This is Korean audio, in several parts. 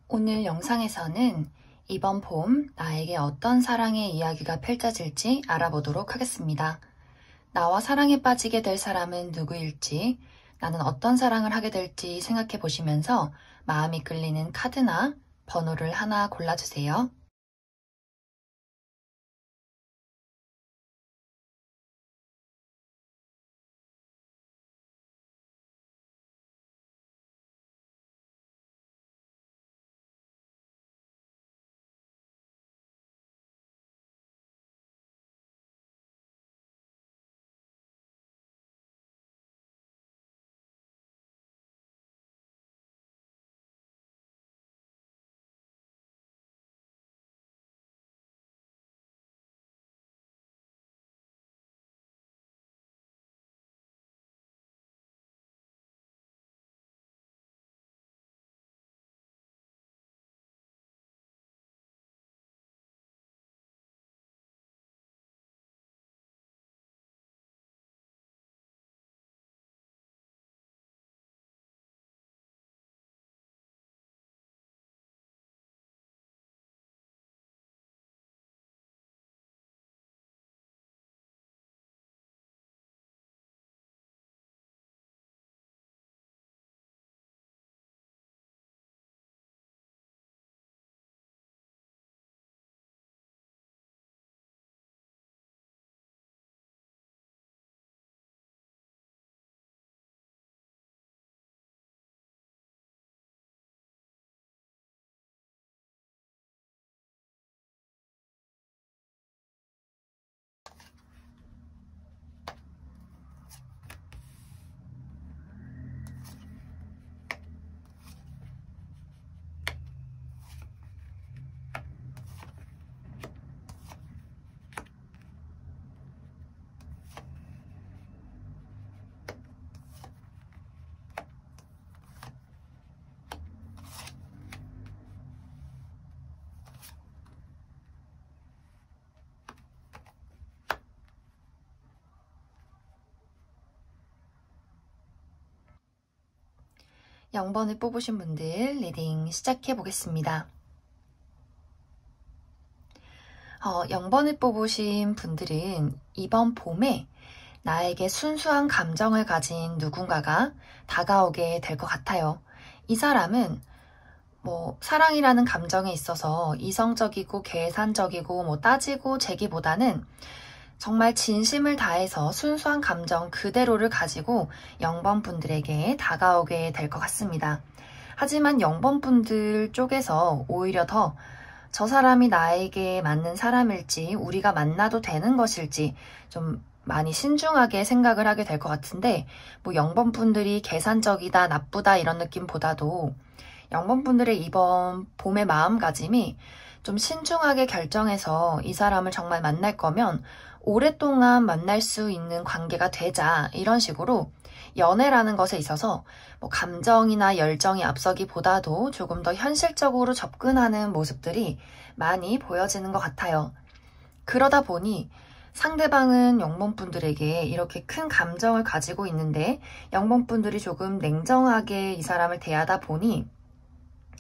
오늘 영상에서는 이번 봄 나에게 어떤 사랑의 이야기가 펼쳐질지 알아보도록 하겠습니다. 나와 사랑에 빠지게 될 사람은 누구일지, 나는 어떤 사랑을 하게 될지 생각해 보시면서 마음이 끌리는 카드나 번호를 하나 골라주세요. (0번을) 뽑으신 분들 리딩 시작해 보겠습니다. 0번을 뽑으신 분들은 이번 봄에 나에게 순수한 감정을 가진 누군가가 다가오게 될 것 같아요. 이 사람은 사랑이라는 감정에 있어서 이성적이고 계산적이고 따지고 재기보다는 정말 진심을 다해서 순수한 감정 그대로를 가지고 0번 분들에게 다가오게 될 것 같습니다. 하지만 0번 분들 쪽에서 오히려 더 저 사람이 나에게 맞는 사람일지, 우리가 만나도 되는 것일지 좀 많이 신중하게 생각을 하게 될 것 같은데, 0번 분들이 계산적이다, 나쁘다 이런 느낌보다도 0번 분들의 이번 봄의 마음가짐이 좀 신중하게 결정해서 이 사람을 정말 만날 거면 오랫동안 만날 수 있는 관계가 되자, 이런 식으로 연애라는 것에 있어서 감정이나 열정이 앞서기보다도 조금 더 현실적으로 접근하는 모습들이 많이 보여지는 것 같아요. 그러다 보니 상대방은 0번 분들에게 이렇게 큰 감정을 가지고 있는데 0번 분들이 조금 냉정하게 이 사람을 대하다 보니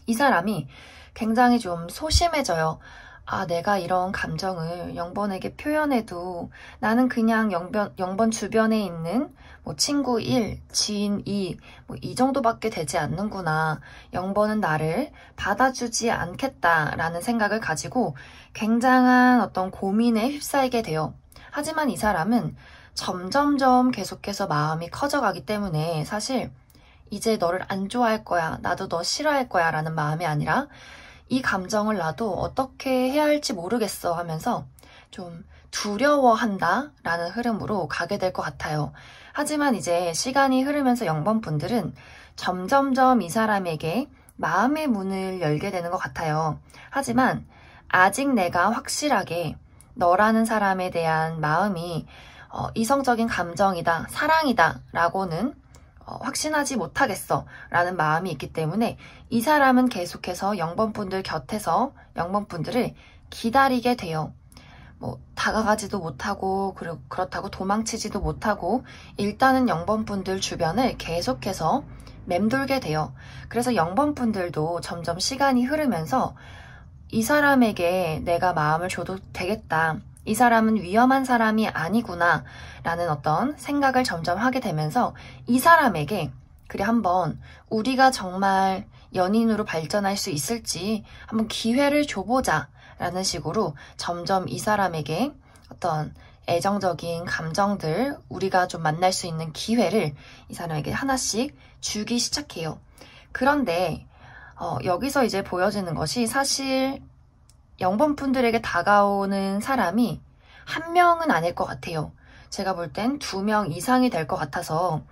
이 사람이 굉장히 좀 소심해져요. 내가 이런 감정을 0번에게 표현해도 나는 그냥 0번 주변에 있는 친구 1, 지인 2, 이 정도밖에 되지 않는구나. 0번은 나를 받아주지 않겠다라는 생각을 가지고 굉장한 어떤 고민에 휩싸이게 돼요. 하지만 이 사람은 점점점 계속해서 마음이 커져가기 때문에 사실 이제 너를 안 좋아할 거야, 나도 너 싫어할 거야 라는 마음이 아니라 이 감정을 나도 어떻게 해야 할지 모르겠어 하면서 좀 두려워한다 라는 흐름으로 가게 될 것 같아요. 하지만 이제 시간이 흐르면서 0번 분들은 점점점 이 사람에게 마음의 문을 열게 되는 것 같아요. 하지만 아직 내가 확실하게 너라는 사람에 대한 마음이 이성적인 감정이다, 사랑이다 라고는 확신하지 못하겠어 라는 마음이 있기 때문에 이 사람은 계속해서 0번 분들 곁에서 0번 분들을 기다리게 돼요. 다가가지도 못하고 그렇다고 도망치지도 못하고 일단은 0번 분들 주변을 계속해서 맴돌게 돼요. 그래서 0번 분들도 점점 시간이 흐르면서 이 사람에게 내가 마음을 줘도 되겠다. 이 사람은 위험한 사람이 아니구나 라는 어떤 생각을 점점 하게 되면서 이 사람에게 그래 한번 우리가 정말 연인으로 발전할 수 있을지 한번 기회를 줘보자 라는 식으로 점점 이 사람에게 어떤 애정적인 감정들, 우리가 좀 만날 수 있는 기회를 이 사람에게 하나씩 주기 시작해요. 그런데 여기서 이제 보여지는 것이 사실 0번 분들에게 다가오는 사람이 한 명은 아닐 것 같아요. 제가 볼 땐 2명 이상이 될 것 같아서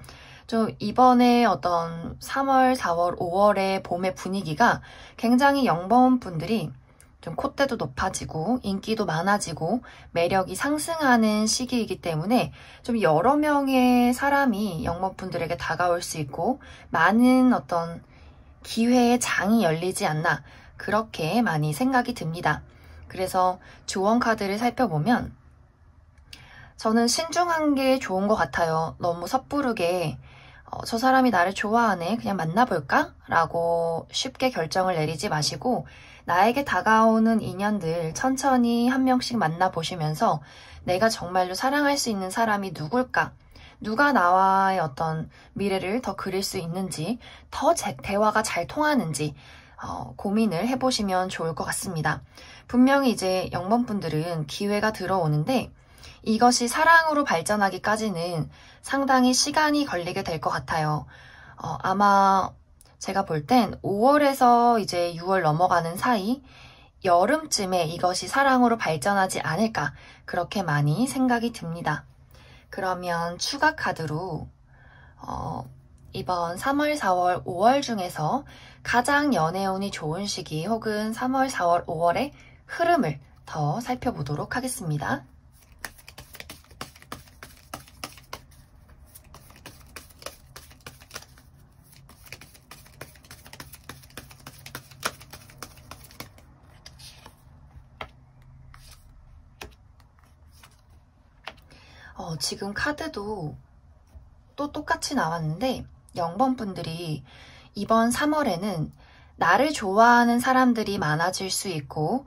좀 이번에 어떤 3월, 4월, 5월의 봄의 분위기가 굉장히 0번 분들이 좀 콧대도 높아지고 인기도 많아지고 매력이 상승하는 시기이기 때문에 좀 여러 명의 사람이 0번 분들에게 다가올 수 있고 많은 어떤 기회의 장이 열리지 않나 그렇게 많이 생각이 듭니다. 그래서 조언 카드를 살펴보면 저는 신중한 게 좋은 것 같아요. 너무 섣부르게 저 사람이 나를 좋아하네 그냥 만나볼까? 라고 쉽게 결정을 내리지 마시고 나에게 다가오는 인연들 천천히 한 명씩 만나보시면서 내가 정말로 사랑할 수 있는 사람이 누굴까? 누가 나와의 어떤 미래를 더 그릴 수 있는지, 더 대화가 잘 통하는지 고민을 해보시면 좋을 것 같습니다. 분명히 이제 0번 분들은 기회가 들어오는데 이것이 사랑으로 발전하기까지는 상당히 시간이 걸리게 될 것 같아요. 아마 제가 볼 땐 5월에서 이제 6월 넘어가는 사이 여름쯤에 이것이 사랑으로 발전하지 않을까 그렇게 많이 생각이 듭니다. 그러면 추가 카드로 이번 3월, 4월, 5월 중에서 가장 연애운이 좋은 시기 혹은 3월, 4월, 5월의 흐름을 더 살펴보도록 하겠습니다. 지금 카드도 또 똑같이 나왔는데 0번 분들이 이번 3월에는 나를 좋아하는 사람들이 많아질 수 있고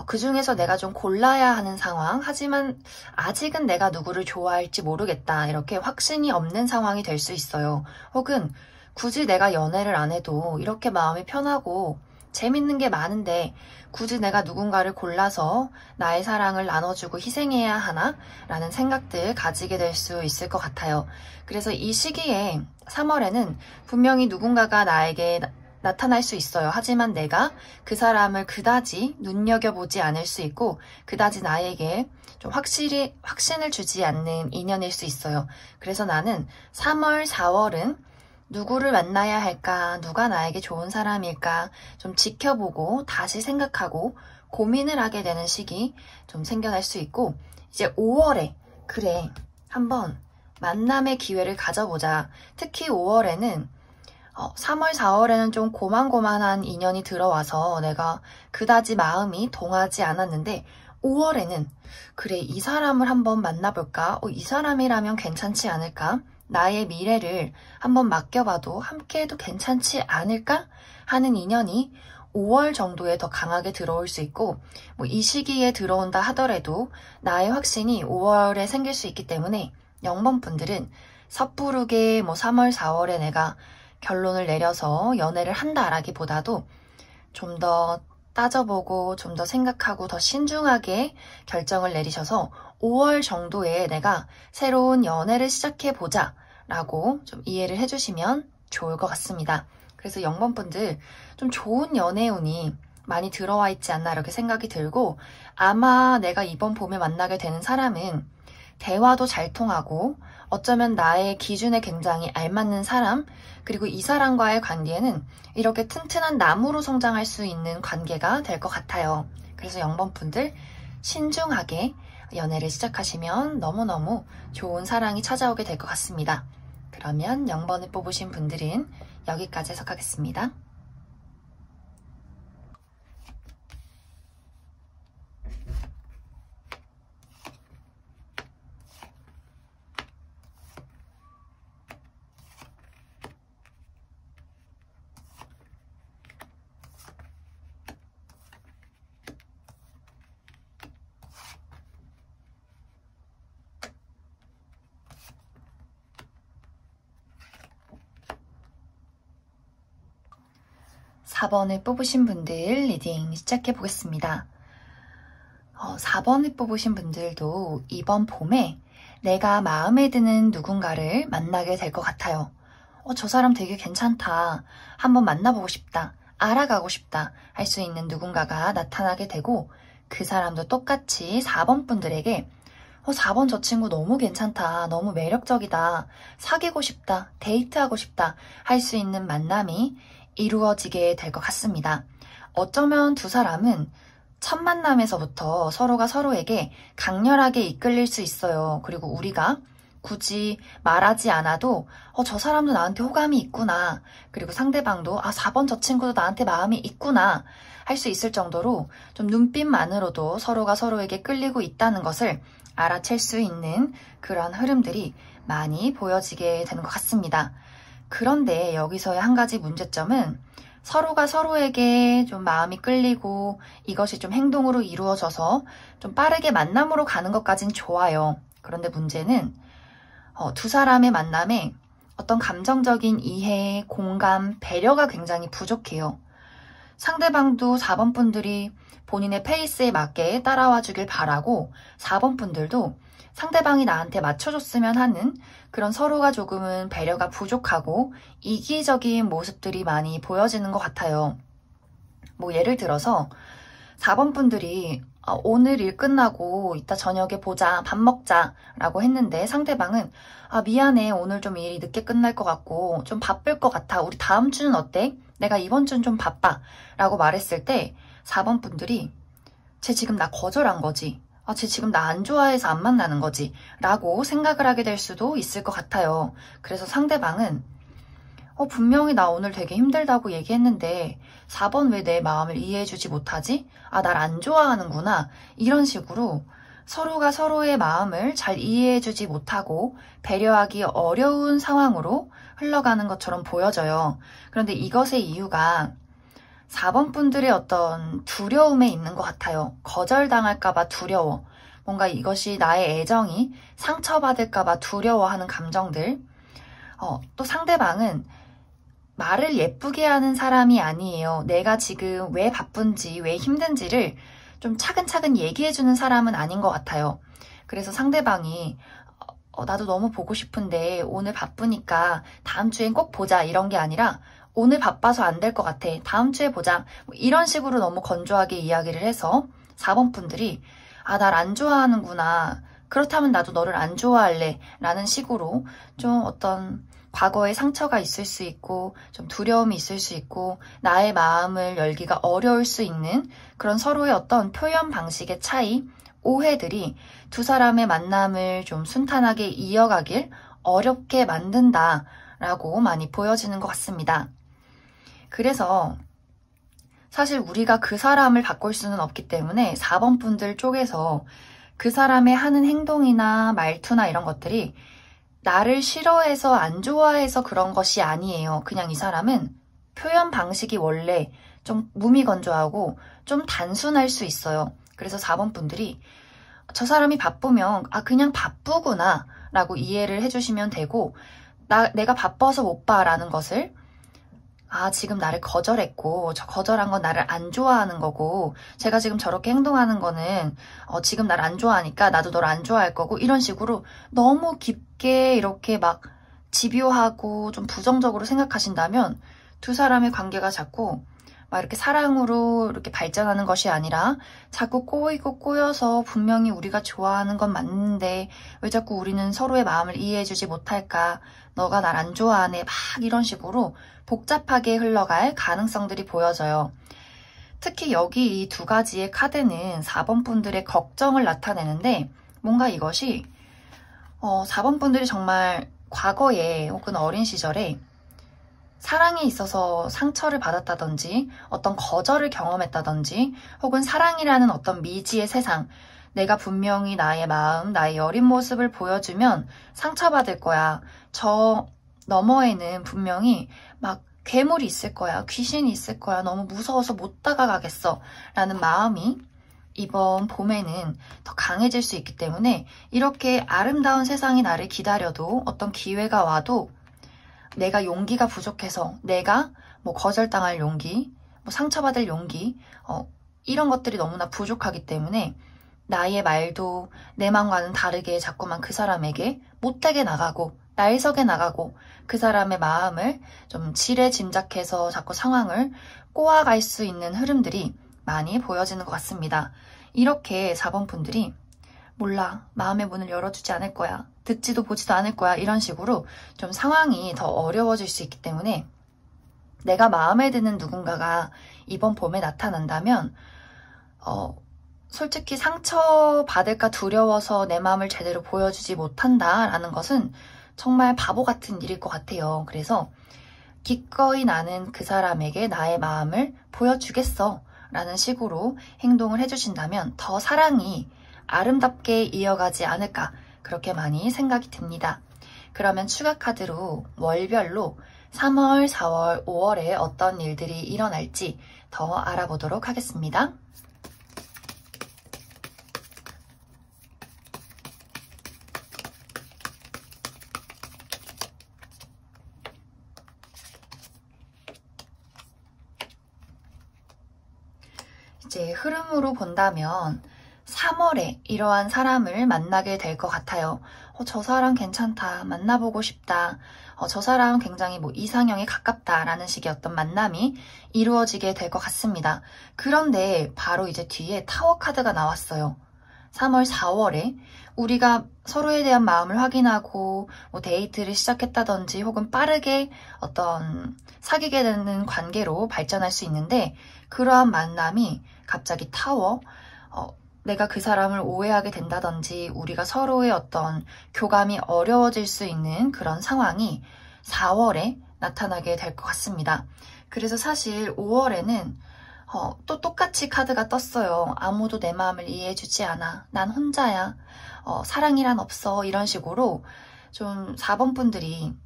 그 중에서 내가 좀 골라야 하는 상황, 하지만 아직은 내가 누구를 좋아할지 모르겠다 이렇게 확신이 없는 상황이 될 수 있어요. 혹은 굳이 내가 연애를 안 해도 이렇게 마음이 편하고 재밌는 게 많은데 굳이 내가 누군가를 골라서 나의 사랑을 나눠주고 희생해야 하나? 라는 생각들 가지게 될 수 있을 것 같아요. 그래서 이 시기에 3월에는 분명히 누군가가 나에게 나타날 수 있어요. 하지만 내가 그 사람을 그다지 눈여겨보지 않을 수 있고 그다지 나에게 좀 확신을 주지 않는 인연일 수 있어요. 그래서 나는 3월, 4월은 누구를 만나야 할까? 누가 나에게 좋은 사람일까? 좀 지켜보고 다시 생각하고 고민을 하게 되는 시기 좀 생겨날 수 있고 이제 5월에 그래 한번 만남의 기회를 가져보자. 특히 5월에는 3월, 4월에는 좀 고만고만한 인연이 들어와서 내가 그다지 마음이 동하지 않았는데 5월에는 그래 이 사람을 한번 만나볼까? 이 사람이라면 괜찮지 않을까? 나의 미래를 한번 맡겨봐도 함께해도 괜찮지 않을까? 하는 인연이 5월 정도에 더 강하게 들어올 수 있고 이 시기에 들어온다 하더라도 나의 확신이 5월에 생길 수 있기 때문에 0번 분들은 섣부르게 3월, 4월에 내가 결론을 내려서 연애를 한다라기보다도 좀 더 따져보고 좀 더 생각하고 더 신중하게 결정을 내리셔서 5월 정도에 내가 새로운 연애를 시작해보자 라고 좀 이해를 해주시면 좋을 것 같습니다. 그래서 0번 분들 좀 좋은 연애운이 많이 들어와 있지 않나 이렇게 생각이 들고 아마 내가 이번 봄에 만나게 되는 사람은 대화도 잘 통하고 어쩌면 나의 기준에 굉장히 알맞는 사람 그리고 이 사람과의 관계는 이렇게 튼튼한 나무로 성장할 수 있는 관계가 될 것 같아요. 그래서 0번 분들 신중하게 연애를 시작하시면 너무너무 좋은 사랑이 찾아오게 될 것 같습니다. 그러면 0번을 뽑으신 분들은 여기까지 해석하겠습니다. 4번을 뽑으신 분들 리딩 시작해 보겠습니다. 4번을 뽑으신 분들도 이번 봄에 내가 마음에 드는 누군가를 만나게 될 것 같아요. 저 사람 되게 괜찮다. 한번 만나보고 싶다. 알아가고 싶다. 할 수 있는 누군가가 나타나게 되고, 그 사람도 똑같이 4번 분들에게 4번 저 친구 너무 괜찮다. 너무 매력적이다. 사귀고 싶다. 데이트하고 싶다. 할 수 있는 만남이 이루어지게 될 것 같습니다. 어쩌면 두 사람은 첫 만남에서부터 서로가 서로에게 강렬하게 이끌릴 수 있어요. 그리고 우리가 굳이 말하지 않아도 저 사람도 나한테 호감이 있구나. 그리고 상대방도 4번 저 친구도 나한테 마음이 있구나. 할 수 있을 정도로 좀 눈빛만으로도 서로가 서로에게 끌리고 있다는 것을 알아챌 수 있는 그런 흐름들이 많이 보여지게 되는 것 같습니다. 그런데 여기서의 한 가지 문제점은 서로가 서로에게 좀 마음이 끌리고 이것이 좀 행동으로 이루어져서 좀 빠르게 만남으로 가는 것까진 좋아요. 그런데 문제는 두 사람의 만남에 어떤 감정적인 이해, 공감, 배려가 굉장히 부족해요. 상대방도 4번 분들이 본인의 페이스에 맞게 따라와 주길 바라고 4번 분들도 상대방이 나한테 맞춰줬으면 하는 그런 서로가 조금은 배려가 부족하고 이기적인 모습들이 많이 보여지는 것 같아요. 예를 들어서 4번 분들이 오늘 일 끝나고 이따 저녁에 보자, 밥 먹자 라고 했는데 상대방은 미안해, 오늘 좀 일이 늦게 끝날 것 같고 좀 바쁠 것 같아. 우리 다음 주는 어때? 내가 이번 주는 좀 바빠 라고 말했을 때 4번 분들이 쟤 지금 나 거절한 거지. 쟤 지금 나 안 좋아해서 안 만나는 거지 라고 생각을 하게 될 수도 있을 것 같아요. 그래서 상대방은 분명히 나 오늘 되게 힘들다고 얘기했는데 4번 왜 내 마음을 이해해주지 못하지? 날 안 좋아하는구나. 이런 식으로 서로가 서로의 마음을 잘 이해해주지 못하고 배려하기 어려운 상황으로 흘러가는 것처럼 보여져요. 그런데 이것의 이유가 4번 분들의 어떤 두려움에 있는 것 같아요. 거절당할까봐 두려워. 뭔가 이것이 나의 애정이 상처받을까봐 두려워하는 감정들. 또 상대방은 말을 예쁘게 하는 사람이 아니에요. 내가 지금 왜 바쁜지, 왜 힘든지를 좀 차근차근 얘기해주는 사람은 아닌 것 같아요. 그래서 상대방이 나도 너무 보고 싶은데 오늘 바쁘니까 다음 주엔 꼭 보자 이런 게 아니라 오늘 바빠서 안 될 것 같아. 다음 주에 보자. 이런 식으로 너무 건조하게 이야기를 해서 4번 분들이 날 안 좋아하는구나. 그렇다면 나도 너를 안 좋아할래. 라는 식으로 좀 어떤 과거에 상처가 있을 수 있고 좀 두려움이 있을 수 있고 나의 마음을 열기가 어려울 수 있는 그런 서로의 어떤 표현 방식의 차이, 오해들이 두 사람의 만남을 좀 순탄하게 이어가길 어렵게 만든다라고 많이 보여지는 것 같습니다. 그래서 사실 우리가 그 사람을 바꿀 수는 없기 때문에 4번 분들 쪽에서 그 사람의 하는 행동이나 말투나 이런 것들이 나를 싫어해서 안 좋아해서 그런 것이 아니에요. 그냥 이 사람은 표현 방식이 원래 좀 무미건조하고 좀 단순할 수 있어요. 그래서 4번 분들이 저 사람이 바쁘면 그냥 바쁘구나 라고 이해를 해주시면 되고 내가 바빠서 못 봐 라는 것을 지금 나를 거절했고 저 거절한 건 나를 안 좋아하는 거고 제가 지금 저렇게 행동하는 거는 지금 나를 안 좋아하니까 나도 너를 안 좋아할 거고 이런 식으로 너무 깊게 이렇게 막 집요하고 좀 부정적으로 생각하신다면 두 사람의 관계가 자꾸 막 이렇게 사랑으로 이렇게 발전하는 것이 아니라 자꾸 꼬이고 꼬여서 분명히 우리가 좋아하는 건 맞는데 왜 자꾸 우리는 서로의 마음을 이해해주지 못할까? 너가 날 안 좋아하네. 막 이런 식으로 복잡하게 흘러갈 가능성들이 보여져요. 특히 여기 이 두 가지의 카드는 4번 분들의 걱정을 나타내는데 뭔가 이것이 4번 분들이 정말 과거에 혹은 어린 시절에 사랑에 있어서 상처를 받았다든지 어떤 거절을 경험했다든지 혹은 사랑이라는 어떤 미지의 세상 내가 분명히 나의 마음, 나의 여린 모습을 보여주면 상처받을 거야. 저 너머에는 분명히 막 괴물이 있을 거야. 귀신이 있을 거야. 너무 무서워서 못 다가가겠어. 라는 마음이 이번 봄에는 더 강해질 수 있기 때문에 이렇게 아름다운 세상이 나를 기다려도 어떤 기회가 와도 내가 용기가 부족해서 내가 거절당할 용기 뭐 상처받을 용기, 이런 것들이 너무나 부족하기 때문에 나의 말도 내 마음과는 다르게 자꾸만 그 사람에게 못되게 나가고 날석에 나가고 그 사람의 마음을 좀 지레 짐작해서 자꾸 상황을 꼬아갈 수 있는 흐름들이 많이 보여지는 것 같습니다. 이렇게 4번 분들이 몰라, 마음의 문을 열어주지 않을 거야, 듣지도 보지도 않을 거야, 이런 식으로 좀 상황이 더 어려워질 수 있기 때문에 내가 마음에 드는 누군가가 이번 봄에 나타난다면 솔직히 상처받을까 두려워서 내 마음을 제대로 보여주지 못한다라는 것은 정말 바보 같은 일일 것 같아요. 그래서 기꺼이 나는 그 사람에게 나의 마음을 보여주겠어 라는 식으로 행동을 해주신다면 더 사랑이 아름답게 이어가지 않을까, 그렇게 많이 생각이 듭니다. 그러면 추가 카드로 월별로 3월, 4월, 5월에 어떤 일들이 일어날지 더 알아보도록 하겠습니다. 이제 흐름으로 본다면 3월에 이러한 사람을 만나게 될 것 같아요. 저 사람 괜찮다, 만나보고 싶다, 저 사람 굉장히 뭐 이상형에 가깝다라는 식의 어떤 만남이 이루어지게 될 것 같습니다. 그런데 바로 이제 뒤에 타워 카드가 나왔어요. 3월, 4월에 우리가 서로에 대한 마음을 확인하고 뭐 데이트를 시작했다든지 혹은 빠르게 어떤 사귀게 되는 관계로 발전할 수 있는데, 그러한 만남이 갑자기 타워, 내가 그 사람을 오해하게 된다든지 우리가 서로의 어떤 교감이 어려워질 수 있는 그런 상황이 4월에 나타나게 될 것 같습니다. 그래서 사실 5월에는 또 똑같이 카드가 떴어요. 아무도 내 마음을 이해해주지 않아, 난 혼자야, 사랑이란 없어, 이런 식으로 좀 4번 분들이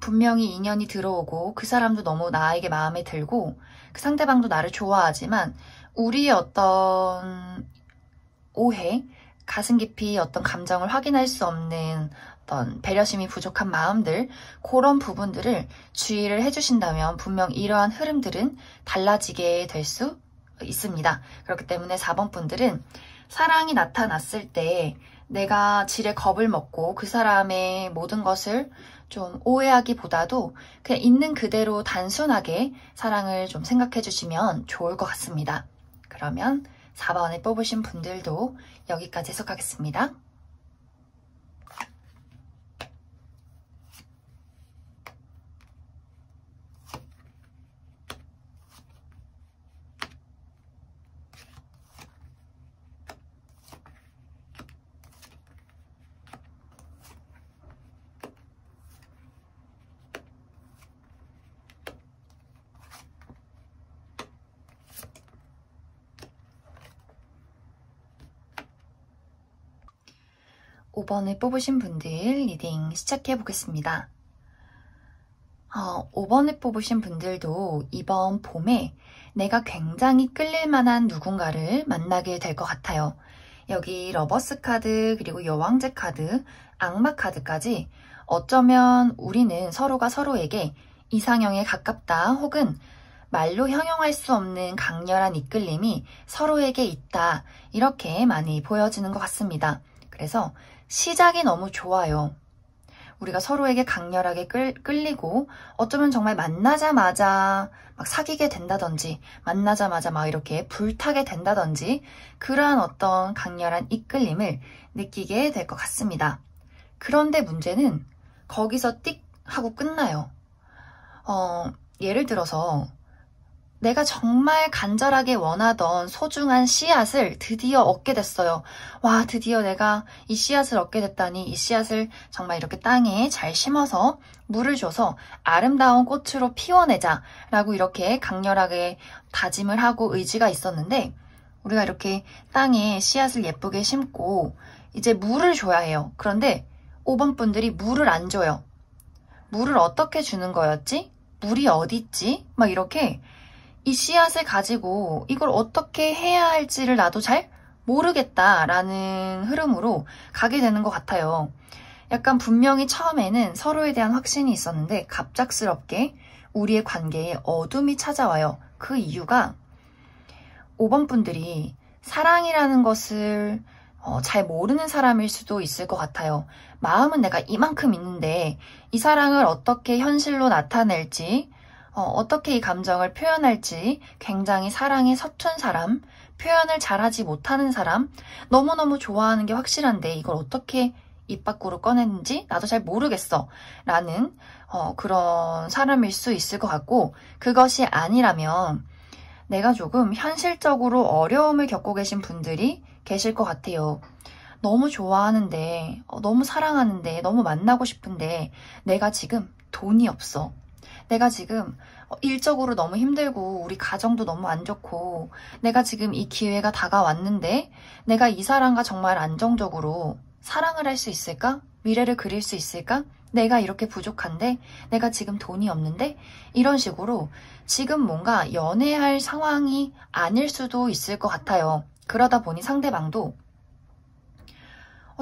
분명히 인연이 들어오고 그 사람도 너무 나에게 마음에 들고 그 상대방도 나를 좋아하지만 우리의 어떤 오해, 가슴 깊이 어떤 감정을 확인할 수 없는 어떤 배려심이 부족한 마음들, 그런 부분들을 주의를 해주신다면 분명 이러한 흐름들은 달라지게 될 수 있습니다. 그렇기 때문에 4번 분들은 사랑이 나타났을 때 내가 지레 겁을 먹고 그 사람의 모든 것을 좀 오해하기보다도 그냥 있는 그대로 단순하게 사랑을 좀 생각해 주시면 좋을 것 같습니다. 그러면 4번을 뽑으신 분들도 여기까지 해석하겠습니다. 5번을 뽑으신 분들 리딩 시작해 보겠습니다. 5번을 뽑으신 분들도 이번 봄에 내가 굉장히 끌릴 만한 누군가를 만나게 될 것 같아요. 여기 러버스 카드, 그리고 여왕제 카드, 악마 카드까지 어쩌면 우리는 서로가 서로에게 이상형에 가깝다, 혹은 말로 형용할 수 없는 강렬한 이끌림이 서로에게 있다, 이렇게 많이 보여지는 것 같습니다. 그래서 시작이 너무 좋아요. 우리가 서로에게 강렬하게 끌리고 어쩌면 정말 만나자마자 막 사귀게 된다든지 만나자마자 막 이렇게 불타게 된다든지 그러한 어떤 강렬한 이끌림을 느끼게 될 것 같습니다. 그런데 문제는 거기서 띡 하고 끝나요. 예를 들어서 내가 정말 간절하게 원하던 소중한 씨앗을 드디어 얻게 됐어요. 와, 드디어 내가 이 씨앗을 얻게 됐다니, 이 씨앗을 정말 이렇게 땅에 잘 심어서 물을 줘서 아름다운 꽃으로 피워내자 라고 이렇게 강렬하게 다짐을 하고 의지가 있었는데, 우리가 이렇게 땅에 씨앗을 예쁘게 심고 이제 물을 줘야 해요. 그런데 5번 분들이 물을 안 줘요. 물을 어떻게 주는 거였지? 물이 어디 있지? 막 이렇게 이 씨앗을 가지고 이걸 어떻게 해야 할지를 나도 잘 모르겠다라는 흐름으로 가게 되는 것 같아요. 약간 분명히 처음에는 서로에 대한 확신이 있었는데 갑작스럽게 우리의 관계에 어둠이 찾아와요. 그 이유가 5번 분들이 사랑이라는 것을 잘 모르는 사람일 수도 있을 것 같아요. 마음은 내가 이만큼 있는데 이 사랑을 어떻게 현실로 나타낼지, 어떻게 이 감정을 표현할지 굉장히 사랑에 서툰 사람, 표현을 잘하지 못하는 사람, 너무너무 좋아하는 게 확실한데 이걸 어떻게 입 밖으로 꺼냈는지 나도 잘 모르겠어 라는 그런 사람일 수 있을 것 같고, 그것이 아니라면 내가 조금 현실적으로 어려움을 겪고 계신 분들이 계실 것 같아요. 너무 좋아하는데, 너무 사랑하는데, 너무 만나고 싶은데 내가 지금 돈이 없어. 내가 지금 일적으로 너무 힘들고 우리 가정도 너무 안 좋고 내가 지금 이 기회가 다가왔는데 내가 이 사람과 정말 안정적으로 사랑을 할 수 있을까? 미래를 그릴 수 있을까? 내가 이렇게 부족한데? 내가 지금 돈이 없는데? 이런 식으로 지금 뭔가 연애할 상황이 아닐 수도 있을 것 같아요. 그러다 보니 상대방도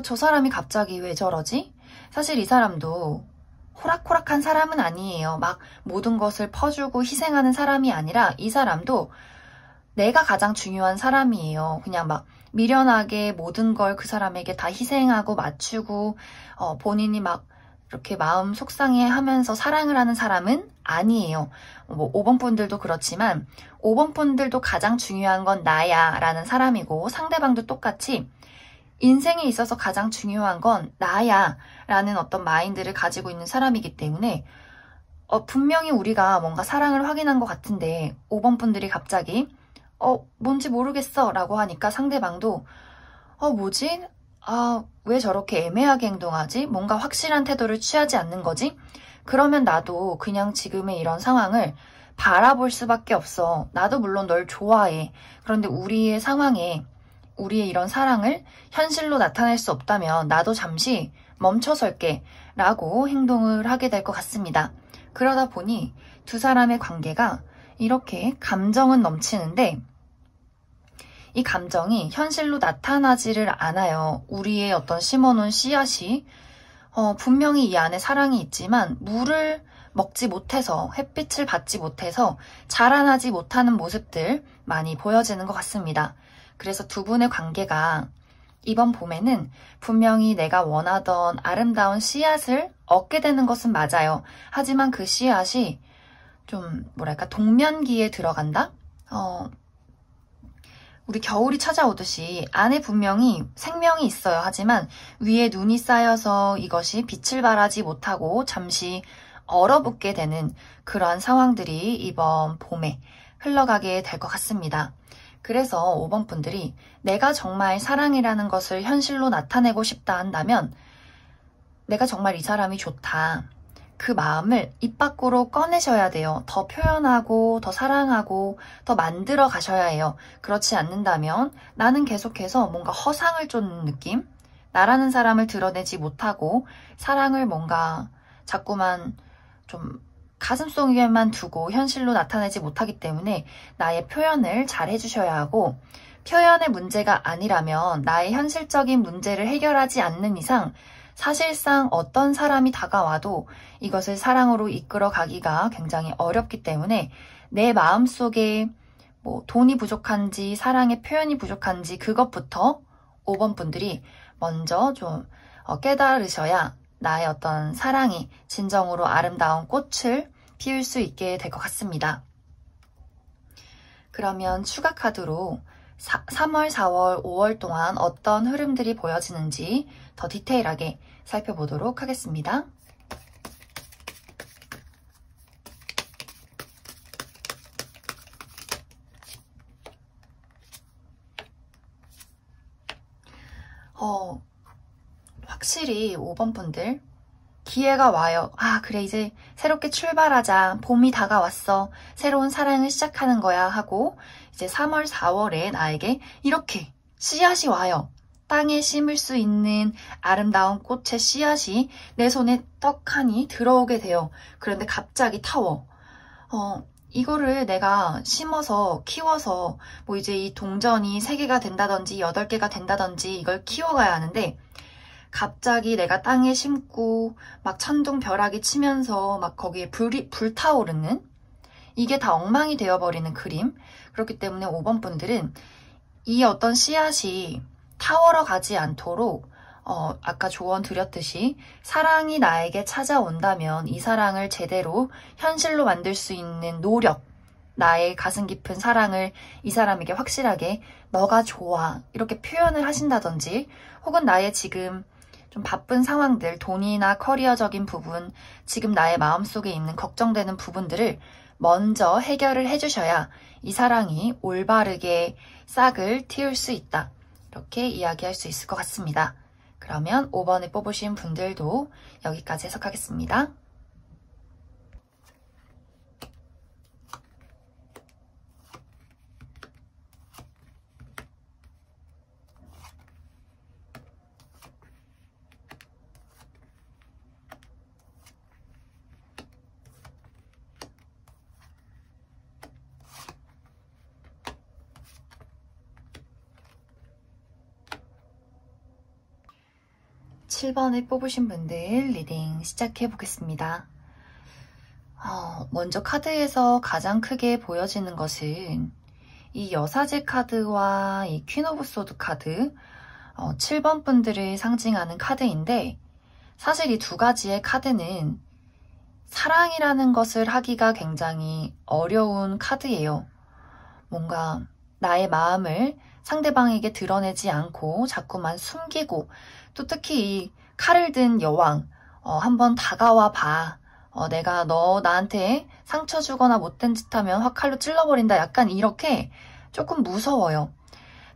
저 사람이 갑자기 왜 저러지? 사실 이 사람도 호락호락한 사람은 아니에요. 막 모든 것을 퍼주고 희생하는 사람이 아니라 이 사람도 내가 가장 중요한 사람이에요. 그냥 막 미련하게 모든 걸 그 사람에게 다 희생하고 맞추고 본인이 막 이렇게 마음 속상해하면서 사랑을 하는 사람은 아니에요. 뭐 5번 분들도 그렇지만 5번 분들도 가장 중요한 건 나야 라는 사람이고, 상대방도 똑같이 인생에 있어서 가장 중요한 건 나야 라는 어떤 마인드를 가지고 있는 사람이기 때문에 분명히 우리가 뭔가 사랑을 확인한 것 같은데 5번 분들이 갑자기 뭔지 모르겠어 라고 하니까 상대방도 뭐지? 왜 저렇게 애매하게 행동하지? 뭔가 확실한 태도를 취하지 않는 거지? 그러면 나도 그냥 지금의 이런 상황을 바라볼 수밖에 없어. 나도 물론 널 좋아해. 그런데 우리의 상황에 우리의 이런 사랑을 현실로 나타낼 수 없다면 나도 잠시 멈춰설게 라고 행동을 하게 될 것 같습니다. 그러다 보니 두 사람의 관계가 이렇게 감정은 넘치는데 이 감정이 현실로 나타나지를 않아요. 우리의 어떤 심어놓은 씨앗이 분명히 이 안에 사랑이 있지만 물을 먹지 못해서, 햇빛을 받지 못해서 자라나지 못하는 모습들 많이 보여지는 것 같습니다. 그래서 두 분의 관계가 이번 봄에는 분명히 내가 원하던 아름다운 씨앗을 얻게 되는 것은 맞아요. 하지만 그 씨앗이 좀 뭐랄까 동면기에 들어간다? 우리 겨울이 찾아오듯이 안에 분명히 생명이 있어요. 하지만 위에 눈이 쌓여서 이것이 빛을 발하지 못하고 잠시 얼어붙게 되는 그러한 상황들이 이번 봄에 흘러가게 될 것 같습니다. 그래서 5번 분들이 내가 정말 사랑이라는 것을 현실로 나타내고 싶다 한다면 내가 정말 이 사람이 좋다. 그 마음을 입 밖으로 꺼내셔야 돼요. 더 표현하고 더 사랑하고 더 만들어 가셔야 해요. 그렇지 않는다면 나는 계속해서 뭔가 허상을 쫓는 느낌? 나라는 사람을 드러내지 못하고 사랑을 뭔가 자꾸만 좀 가슴속에만 두고 현실로 나타내지 못하기 때문에 나의 표현을 잘 해주셔야 하고, 표현의 문제가 아니라면 나의 현실적인 문제를 해결하지 않는 이상 사실상 어떤 사람이 다가와도 이것을 사랑으로 이끌어 가기가 굉장히 어렵기 때문에 내 마음속에 뭐 돈이 부족한지 사랑의 표현이 부족한지 그것부터 5번 분들이 먼저 좀 깨달으셔야 나의 어떤 사랑이 진정으로 아름다운 꽃을 피울 수 있게 될 것 같습니다. 그러면 추가 카드로 3월, 4월, 5월 동안 어떤 흐름들이 보여지는지 더 디테일하게 살펴보도록 하겠습니다. 확실히 5번 분들 기회가 와요. 그래, 이제 새롭게 출발하자. 봄이 다가왔어. 새로운 사랑을 시작하는 거야 하고 이제 3월, 4월에 나에게 이렇게 씨앗이 와요. 땅에 심을 수 있는 아름다운 꽃의 씨앗이 내 손에 떡하니 들어오게 돼요. 그런데 갑자기 타워. 이거를 내가 심어서 키워서 뭐 이제 이 동전이 3개가 된다든지 8개가 된다든지 이걸 키워가야 하는데 갑자기 내가 땅에 심고 막 천둥벼락이 치면서 막 거기에 불이 불타오르는, 이게 다 엉망이 되어버리는 그림. 그렇기 때문에 5번 분들은 이 어떤 씨앗이 타워러 가지 않도록 아까 조언 드렸듯이 사랑이 나에게 찾아온다면 이 사랑을 제대로 현실로 만들 수 있는 노력, 나의 가슴 깊은 사랑을 이 사람에게 확실하게 너가 좋아 이렇게 표현을 하신다든지, 혹은 나의 지금 좀 바쁜 상황들, 돈이나 커리어적인 부분, 지금 나의 마음속에 있는 걱정되는 부분들을 먼저 해결을 해주셔야 이 사랑이 올바르게 싹을 틔울 수 있다. 이렇게 이야기할 수 있을 것 같습니다. 그러면 5번을 뽑으신 분들도 여기까지 해석하겠습니다. 7번을 뽑으신 분들 리딩 시작해 보겠습니다. 먼저 카드에서 가장 크게 보여지는 것은 이 여사제 카드와 이 퀸 오브 소드 카드, 7번 분들을 상징하는 카드인데, 사실 이 두 가지의 카드는 사랑이라는 것을 하기가 굉장히 어려운 카드예요. 뭔가 나의 마음을 상대방에게 드러내지 않고 자꾸만 숨기고, 또 특히 이 칼을 든 여왕, 한번 다가와 봐. 내가 너 나한테 상처 주거나 못된 짓 하면 확 칼로 찔러버린다. 약간 이렇게 조금 무서워요.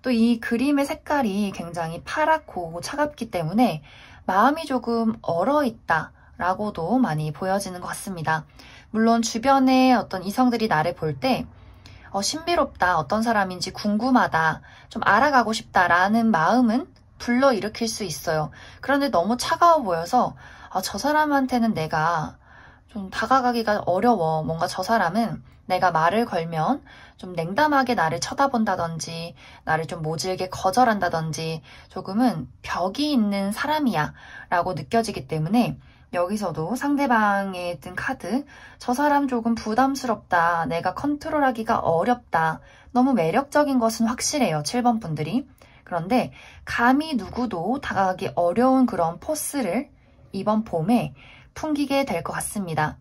또 이 그림의 색깔이 굉장히 파랗고 차갑기 때문에 마음이 조금 얼어있다 라고도 많이 보여지는 것 같습니다. 물론 주변에 어떤 이성들이 나를 볼 때 신비롭다, 어떤 사람인지 궁금하다, 좀 알아가고 싶다라는 마음은 불러일으킬 수 있어요. 그런데 너무 차가워 보여서 저 사람한테는 내가 좀 다가가기가 어려워. 뭔가 저 사람은 내가 말을 걸면 좀 냉담하게 나를 쳐다본다든지, 나를 좀 모질게 거절한다든지, 조금은 벽이 있는 사람이야 라고 느껴지기 때문에 여기서도 상대방에 든 카드, 저 사람 조금 부담스럽다, 내가 컨트롤하기가 어렵다, 너무 매력적인 것은 확실해요, 7번 분들이. 그런데 감히 누구도 다가가기 어려운 그런 포스를 이번 봄에 풍기게 될 것 같습니다.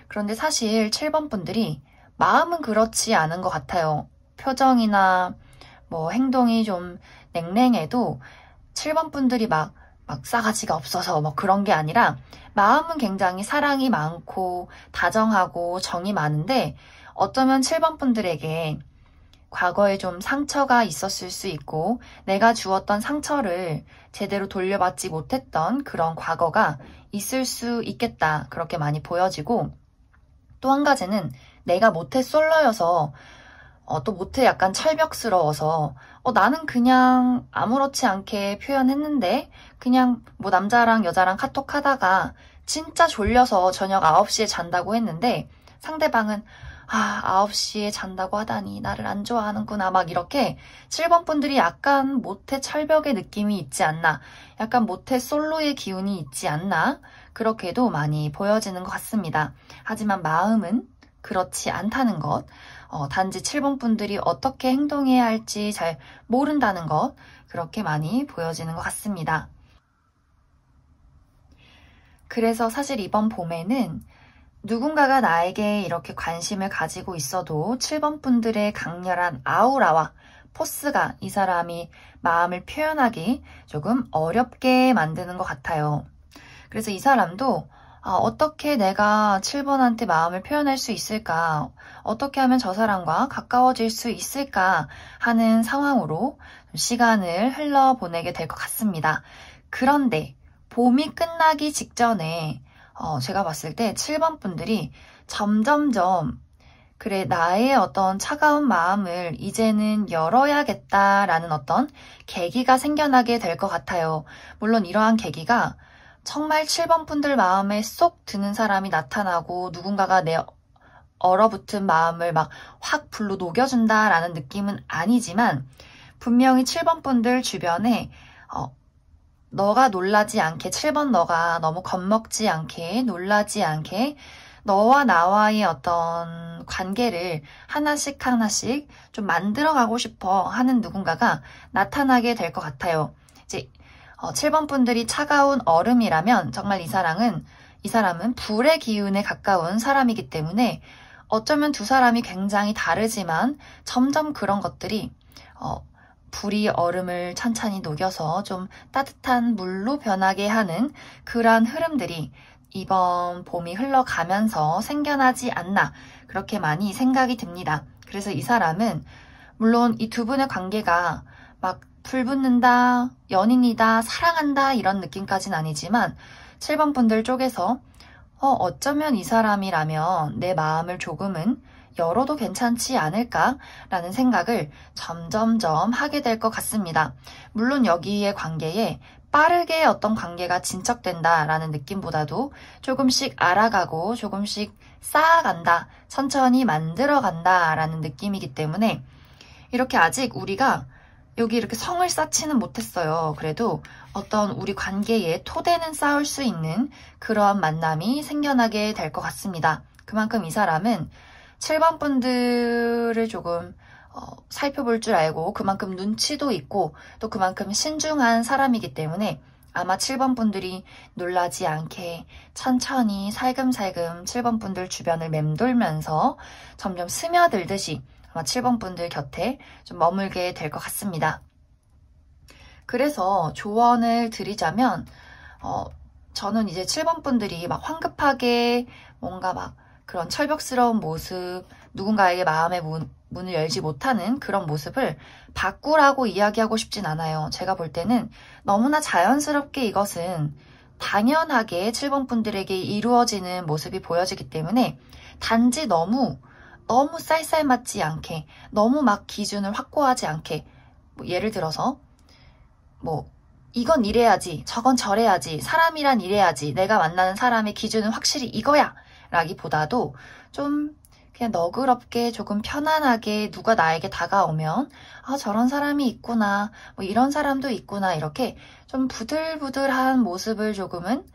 그런데 사실 7번 분들이 마음은 그렇지 않은 것 같아요. 표정이나 뭐 행동이 좀 냉랭해도 7번 분들이 막 싸가지가 없어서 뭐 그런 게 아니라 마음은 굉장히 사랑이 많고 다정하고 정이 많은데, 어쩌면 7번 분들에게 과거에 좀 상처가 있었을 수 있고 내가 주었던 상처를 제대로 돌려받지 못했던 그런 과거가 있을 수 있겠다, 그렇게 많이 보여지고, 또 한 가지는 내가 모태솔로여서 또 모태 약간 철벽스러워서 나는 그냥 아무렇지 않게 표현했는데 그냥 뭐 남자랑 여자랑 카톡하다가 진짜 졸려서 저녁 9시에 잔다고 했는데 상대방은 9시에 잔다고 하다니 나를 안 좋아하는구나, 막 이렇게 7번 분들이 약간 모태 철벽의 느낌이 있지 않나, 약간 모태 솔로의 기운이 있지 않나, 그렇게도 많이 보여지는 것 같습니다. 하지만 마음은 그렇지 않다는 것, 단지 7번 분들이 어떻게 행동해야 할지 잘 모른다는 것, 그렇게 많이 보여지는 것 같습니다. 그래서 사실 이번 봄에는 누군가가 나에게 이렇게 관심을 가지고 있어도 7번 분들의 강렬한 아우라와 포스가 이 사람이 마음을 표현하기 조금 어렵게 만드는 것 같아요. 그래서 이 사람도 어떻게 내가 7번한테 마음을 표현할 수 있을까? 어떻게 하면 저 사람과 가까워질 수 있을까? 하는 상황으로 시간을 흘러보내게 될 것 같습니다. 그런데 봄이 끝나기 직전에 제가 봤을 때 7번 분들이 점점점 그래, 나의 어떤 차가운 마음을 이제는 열어야겠다라는 어떤 계기가 생겨나게 될 것 같아요. 물론 이러한 계기가 정말 7번 분들 마음에 쏙 드는 사람이 나타나고 누군가가 내 얼어붙은 마음을 막 확 불로 녹여준다라는 느낌은 아니지만, 분명히 7번 분들 주변에 너가 놀라지 않게, 7번 너가 너무 겁먹지 않게, 놀라지 않게 너와 나와의 어떤 관계를 하나씩 하나씩 좀 만들어가고 싶어 하는 누군가가 나타나게 될 것 같아요. 이제 7번 분들이 차가운 얼음이라면 정말 이 사람은 불의 기운에 가까운 사람이기 때문에 어쩌면 두 사람이 굉장히 다르지만 점점 그런 것들이 불이 얼음을 찬찬히 녹여서 좀 따뜻한 물로 변하게 하는 그러한 흐름들이 이번 봄이 흘러가면서 생겨나지 않나 그렇게 많이 생각이 듭니다. 그래서 이 사람은 물론 이 두 분의 관계가 막 불붙는다, 연인이다, 사랑한다 이런 느낌까지는 아니지만 7번 분들 쪽에서 어쩌면 이 사람이라면 내 마음을 조금은 열어도 괜찮지 않을까라는 생각을 점점점 하게 될 것 같습니다. 물론 여기의 관계에 빠르게 어떤 관계가 진척된다라는 느낌보다도 조금씩 알아가고 조금씩 쌓아간다, 천천히 만들어간다라는 느낌이기 때문에 이렇게 아직 우리가 여기 이렇게 성을 쌓지는 못했어요. 그래도 어떤 우리 관계에 토대는 쌓을 수 있는 그러한 만남이 생겨나게 될 것 같습니다. 그만큼 이 사람은 7번 분들을 조금 살펴볼 줄 알고 그만큼 눈치도 있고 또 그만큼 신중한 사람이기 때문에 아마 7번 분들이 놀라지 않게 천천히 살금살금 7번 분들 주변을 맴돌면서 점점 스며들듯이 아마 7번 분들 곁에 좀 머물게 될 것 같습니다. 그래서 조언을 드리자면 저는 이제 7번 분들이 막 황급하게 뭔가 막 그런 철벽스러운 모습, 누군가에게 마음의 문을 열지 못하는 그런 모습을 바꾸라고 이야기하고 싶진 않아요. 제가 볼 때는 너무나 자연스럽게 이것은 당연하게 7번 분들에게 이루어지는 모습이 보여지기 때문에 단지 너무 쌀쌀 맞지 않게, 너무 막 기준을 확고하지 않게, 예를 들어서 이건 이래야지, 저건 저래야지, 사람이란 이래야지, 내가 만나는 사람의 기준은 확실히 이거야! 라기보다도 좀 그냥 너그럽게 조금 편안하게 누가 나에게 다가오면 저런 사람이 있구나, 이런 사람도 있구나 이렇게 좀 부들부들한 모습을 조금은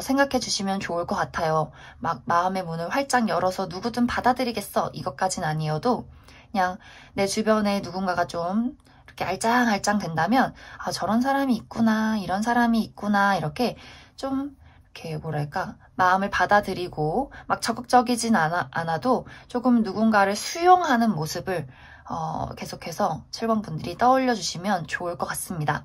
생각해 주시면 좋을 것 같아요. 막 마음의 문을 활짝 열어서 누구든 받아들이겠어 이것까진 아니어도 그냥 내 주변에 누군가가 좀 이렇게 알짱알짱 된다면 저런 사람이 있구나, 이런 사람이 있구나 이렇게 좀 이렇게 뭐랄까 마음을 받아들이고 막 적극적이진 않아도 조금 누군가를 수용하는 모습을 계속해서 7번 분들이 떠올려 주시면 좋을 것 같습니다.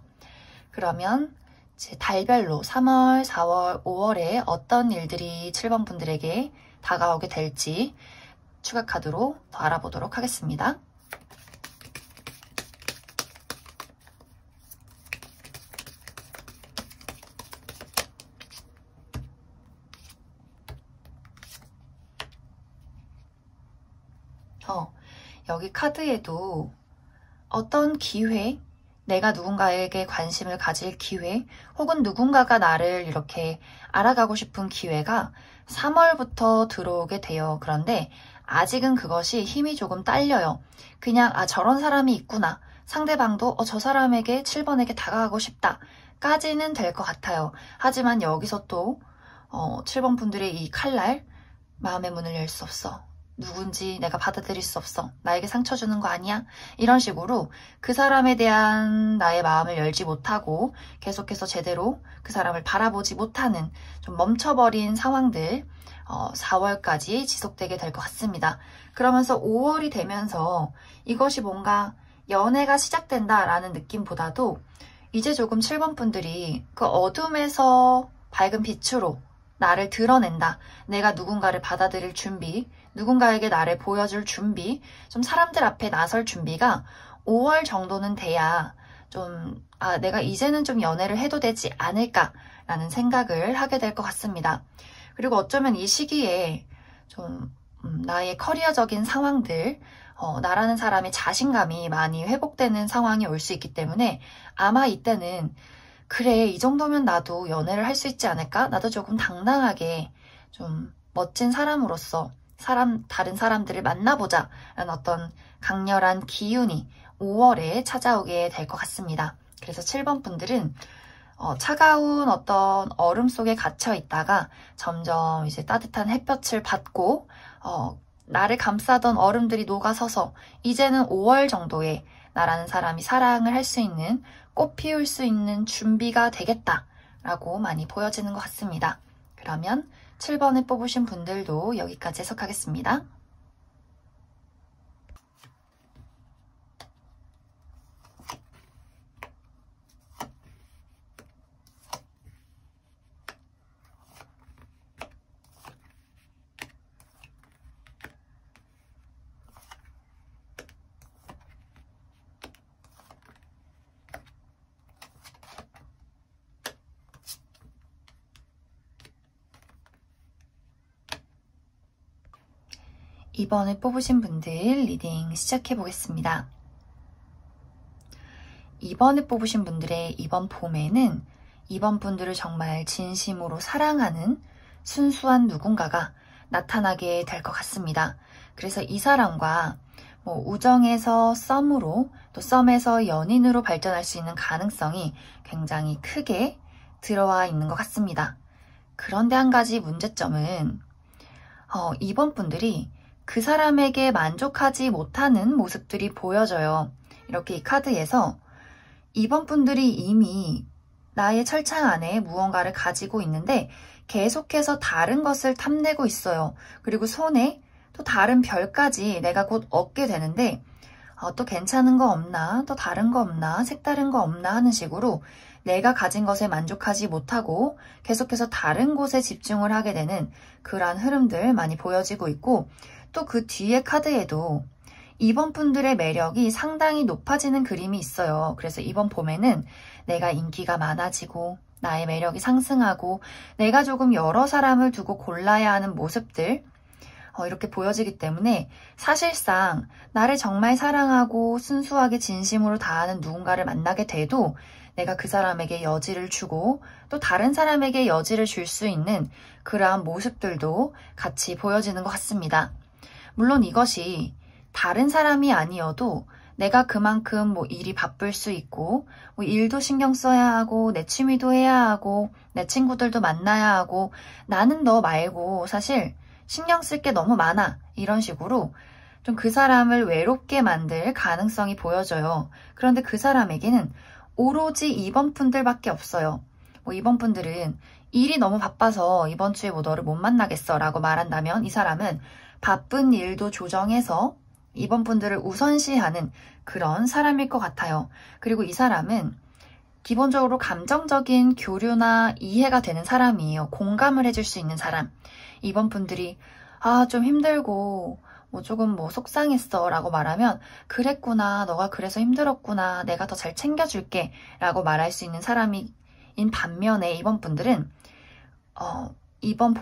그러면 이제 달별로 3월, 4월, 5월에 어떤 일들이 7번 분들에게 다가오게 될지 추가 카드로 더 알아보도록 하겠습니다. 여기 카드에도 어떤 기회, 내가 누군가에게 관심을 가질 기회, 혹은 누군가가 나를 이렇게 알아가고 싶은 기회가 3월부터 들어오게 돼요. 그런데 아직은 그것이 힘이 조금 딸려요. 그냥 저런 사람이 있구나. 상대방도 저 사람에게 7번에게 다가가고 싶다. 까지는 될 것 같아요. 하지만 여기서 또 7번 분들의 이 칼날, 마음의 문을 열 수 없어. 누군지 내가 받아들일 수 없어. 나에게 상처 주는 거 아니야? 이런 식으로 그 사람에 대한 나의 마음을 열지 못하고 계속해서 제대로 그 사람을 바라보지 못하는 좀 멈춰버린 상황들 4월까지 지속되게 될 것 같습니다. 그러면서 5월이 되면서 이것이 뭔가 연애가 시작된다라는 느낌보다도 이제 조금 7번 분들이 그 어둠에서 밝은 빛으로 나를 드러낸다. 내가 누군가를 받아들일 준비, 누군가에게 나를 보여줄 준비, 좀 사람들 앞에 나설 준비가 5월 정도는 돼야 좀 내가 이제는 좀 연애를 해도 되지 않을까라는 생각을 하게 될 것 같습니다. 그리고 어쩌면 이 시기에 좀 나의 커리어적인 상황들, 나라는 사람의 자신감이 많이 회복되는 상황이 올 수 있기 때문에 아마 이때는 그래, 이 정도면 나도 연애를 할 수 있지 않을까? 나도 조금 당당하게 좀 멋진 사람으로서 다른 사람들을 만나보자 라는 어떤 강렬한 기운이 5월에 찾아오게 될 것 같습니다. 그래서 7번 분들은 차가운 어떤 얼음 속에 갇혀 있다가 점점 이제 따뜻한 햇볕을 받고 나를 감싸던 얼음들이 녹아서서 이제는 5월 정도에 나라는 사람이 사랑을 할 수 있는, 꽃 피울 수 있는 준비가 되겠다라고 많이 보여지는 것 같습니다. 그러면 7번을 뽑으신 분들도 여기까지 해석하겠습니다. 이번을 뽑으신 분들 리딩 시작해 보겠습니다. 2번을 뽑으신 분들의 이번 봄에는 이번 분들을 정말 진심으로 사랑하는 순수한 누군가가 나타나게 될 것 같습니다. 그래서 이 사람과 우정에서 썸으로, 또 썸에서 연인으로 발전할 수 있는 가능성이 굉장히 크게 들어와 있는 것 같습니다. 그런데 한 가지 문제점은 이번 분들이 그 사람에게 만족하지 못하는 모습들이 보여져요. 이렇게 이 카드에서 이번 분들이 이미 나의 철창 안에 무언가를 가지고 있는데 계속해서 다른 것을 탐내고 있어요. 그리고 손에 또 다른 별까지 내가 곧 얻게 되는데 또 괜찮은 거 없나? 또 다른 거 없나? 색다른 거 없나? 하는 식으로 내가 가진 것에 만족하지 못하고 계속해서 다른 곳에 집중을 하게 되는 그러한 흐름들 많이 보여지고 있고, 또 그 뒤에 카드에도 이번 분들의 매력이 상당히 높아지는 그림이 있어요. 그래서 이번 봄에는 내가 인기가 많아지고 나의 매력이 상승하고 내가 조금 여러 사람을 두고 골라야 하는 모습들 이렇게 보여지기 때문에 사실상 나를 정말 사랑하고 순수하게 진심으로 다하는 누군가를 만나게 돼도 내가 그 사람에게 여지를 주고 또 다른 사람에게 여지를 줄 수 있는 그러한 모습들도 같이 보여지는 것 같습니다. 물론 이것이 다른 사람이 아니어도 내가 그만큼 일이 바쁠 수 있고 일도 신경 써야 하고 내 취미도 해야 하고 내 친구들도 만나야 하고 나는 너 말고 사실 신경 쓸 게 너무 많아, 이런 식으로 좀 그 사람을 외롭게 만들 가능성이 보여져요. 그런데 그 사람에게는 오로지 이번 분들밖에 없어요. 이번 분들은 일이 너무 바빠서 이번 주에 너를 못 만나겠어 라고 말한다면 이 사람은 바쁜 일도 조정해서 이번 분들을 우선시하는 그런 사람일 것 같아요. 그리고 이 사람은 기본적으로 감정적인 교류나 이해가 되는 사람이에요. 공감을 해줄 수 있는 사람. 이번 분들이 좀 힘들고 조금 속상했어 라고 말하면 그랬구나, 너가 그래서 힘들었구나, 내가 더 잘 챙겨줄게 라고 말할 수 있는 사람인 반면에 이번 분들은 이번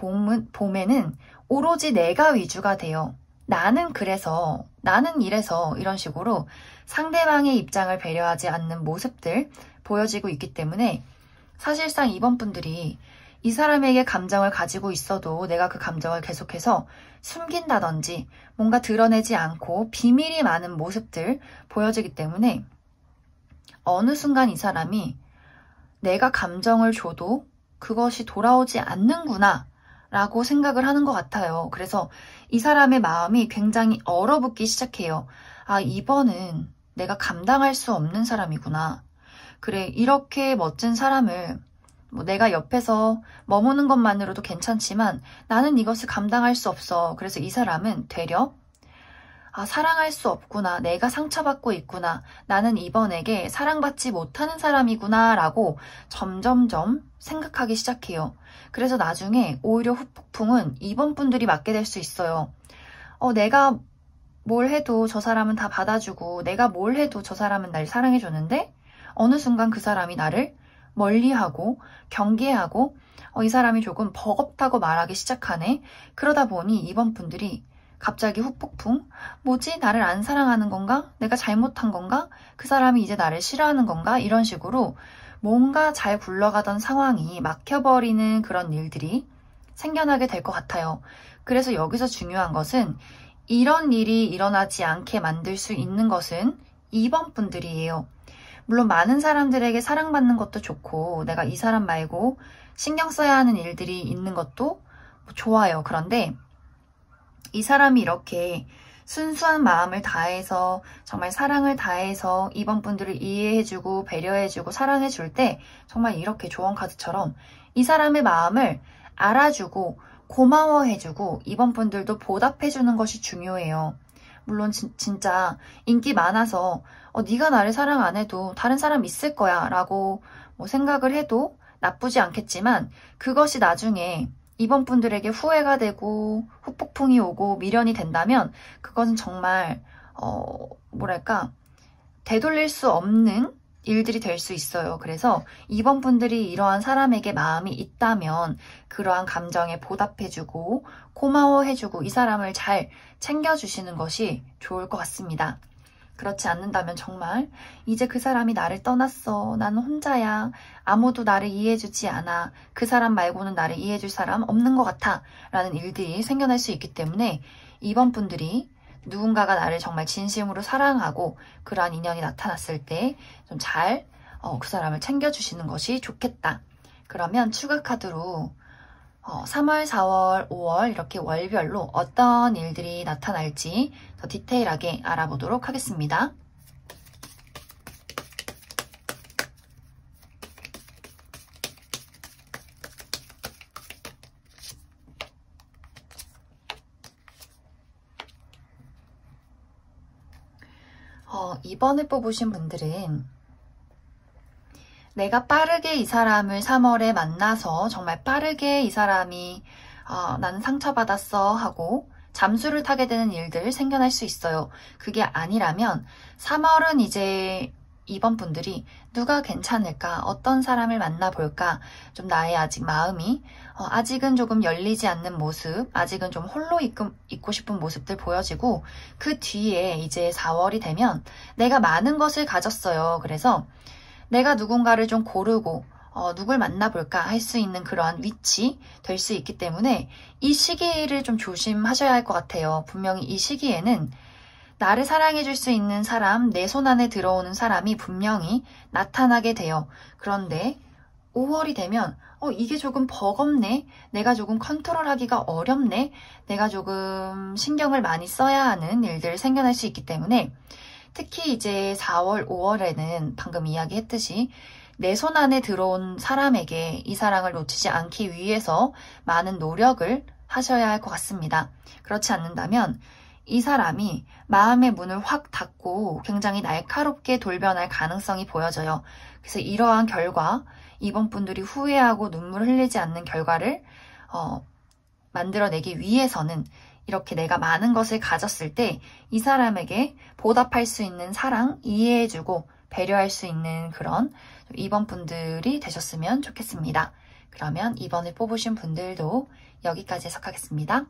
봄에는 오로지 내가 위주가 돼요. 나는 그래서, 나는 이래서, 이런 식으로 상대방의 입장을 배려하지 않는 모습들 보여지고 있기 때문에 사실상 이번 분들이 이 사람에게 감정을 가지고 있어도 내가 그 감정을 계속해서 숨긴다든지 뭔가 드러내지 않고 비밀이 많은 모습들 보여지기 때문에 어느 순간 이 사람이 내가 감정을 줘도 그것이 돌아오지 않는구나 라고 생각을 하는 것 같아요. 그래서 이 사람의 마음이 굉장히 얼어붙기 시작해요. 이번은 내가 감당할 수 없는 사람이구나. 그래, 이렇게 멋진 사람을 내가 옆에서 머무는 것만으로도 괜찮지만 나는 이것을 감당할 수 없어. 그래서 이 사람은 되려 사랑할 수 없구나. 내가 상처받고 있구나. 나는 이번에게 사랑받지 못하는 사람이구나 라고 점점점 생각하기 시작해요. 그래서 나중에 오히려 후폭풍은 이번 분들이 맞게 될 수 있어요. 내가 뭘 해도 저 사람은 다 받아주고 내가 뭘 해도 저 사람은 날 사랑해줬는데 어느 순간 그 사람이 나를 멀리하고 경계하고 이 사람이 조금 버겁다고 말하기 시작하네. 그러다 보니 이번 분들이 갑자기 후폭풍? 뭐지? 나를 안 사랑하는 건가? 내가 잘못한 건가? 그 사람이 이제 나를 싫어하는 건가? 이런 식으로 뭔가 잘 굴러가던 상황이 막혀버리는 그런 일들이 생겨나게 될 것 같아요. 그래서 여기서 중요한 것은 이런 일이 일어나지 않게 만들 수 있는 것은 2번 분들이에요. 물론 많은 사람들에게 사랑받는 것도 좋고 내가 이 사람 말고 신경 써야 하는 일들이 있는 것도 좋아요. 그런데 이 사람이 이렇게 순수한 마음을 다해서 정말 사랑을 다해서 이번 분들을 이해해주고 배려해주고 사랑해줄 때 정말 이렇게 조언 카드처럼 이 사람의 마음을 알아주고 고마워해주고 이번 분들도 보답해주는 것이 중요해요. 물론 진짜 인기 많아서 네가 나를 사랑 안 해도 다른 사람 있을 거야 라고 생각을 해도 나쁘지 않겠지만 그것이 나중에 이번 분들에게 후회가 되고 후폭풍이 오고 미련이 된다면 그것은 정말 뭐랄까 되돌릴 수 없는 일들이 될 수 있어요. 그래서 이번 분들이 이러한 사람에게 마음이 있다면 그러한 감정에 보답해주고 고마워해주고 이 사람을 잘 챙겨주시는 것이 좋을 것 같습니다. 그렇지 않는다면 정말 이제 그 사람이 나를 떠났어. 나는 혼자야. 아무도 나를 이해해주지 않아. 그 사람 말고는 나를 이해해줄 사람 없는 것 같아. 라는 일들이 생겨날 수 있기 때문에 이번 분들이 누군가가 나를 정말 진심으로 사랑하고 그러한 인연이 나타났을 때 좀 잘 그 사람을 챙겨주시는 것이 좋겠다. 그러면 추가 카드로 3월, 4월, 5월 이렇게 월별로 어떤 일들이 나타날지 더 디테일하게 알아보도록 하겠습니다. 이번에 뽑으신 분들은 내가 빠르게 이 사람을 3월에 만나서 정말 빠르게 이 사람이 나는 상처받았어 하고 잠수를 타게 되는 일들 생겨날 수 있어요. 그게 아니라면 3월은 이제 이번 분들이 누가 괜찮을까? 어떤 사람을 만나볼까? 좀 나의 아직 마음이 아직은 조금 열리지 않는 모습, 아직은 좀 홀로 있고 싶은 모습들 보여지고 그 뒤에 이제 4월이 되면 내가 많은 것을 가졌어요. 그래서 내가 누군가를 좀 고르고 누굴 만나볼까 할 수 있는 그러한 위치 될 수 있기 때문에 이 시기를 좀 조심하셔야 할 것 같아요. 분명히 이 시기에는 나를 사랑해줄 수 있는 사람, 내 손 안에 들어오는 사람이 분명히 나타나게 돼요. 그런데 5월이 되면 이게 조금 버겁네, 내가 조금 컨트롤하기가 어렵네, 내가 조금 신경을 많이 써야 하는 일들 생겨날 수 있기 때문에 특히 이제 4월, 5월에는 방금 이야기했듯이 내 손 안에 들어온 사람에게 이 사랑을 놓치지 않기 위해서 많은 노력을 하셔야 할 것 같습니다. 그렇지 않는다면 이 사람이 마음의 문을 확 닫고 굉장히 날카롭게 돌변할 가능성이 보여져요. 그래서 이러한 결과, 이번 분들이 후회하고 눈물을 흘리지 않는 결과를 만들어내기 위해서는 이렇게 내가 많은 것을 가졌을 때 이 사람에게 보답할 수 있는 사랑, 이해해주고 배려할 수 있는 그런 이번 분들이 되셨으면 좋겠습니다. 그러면 이번에 뽑으신 분들도 여기까지 해석하겠습니다.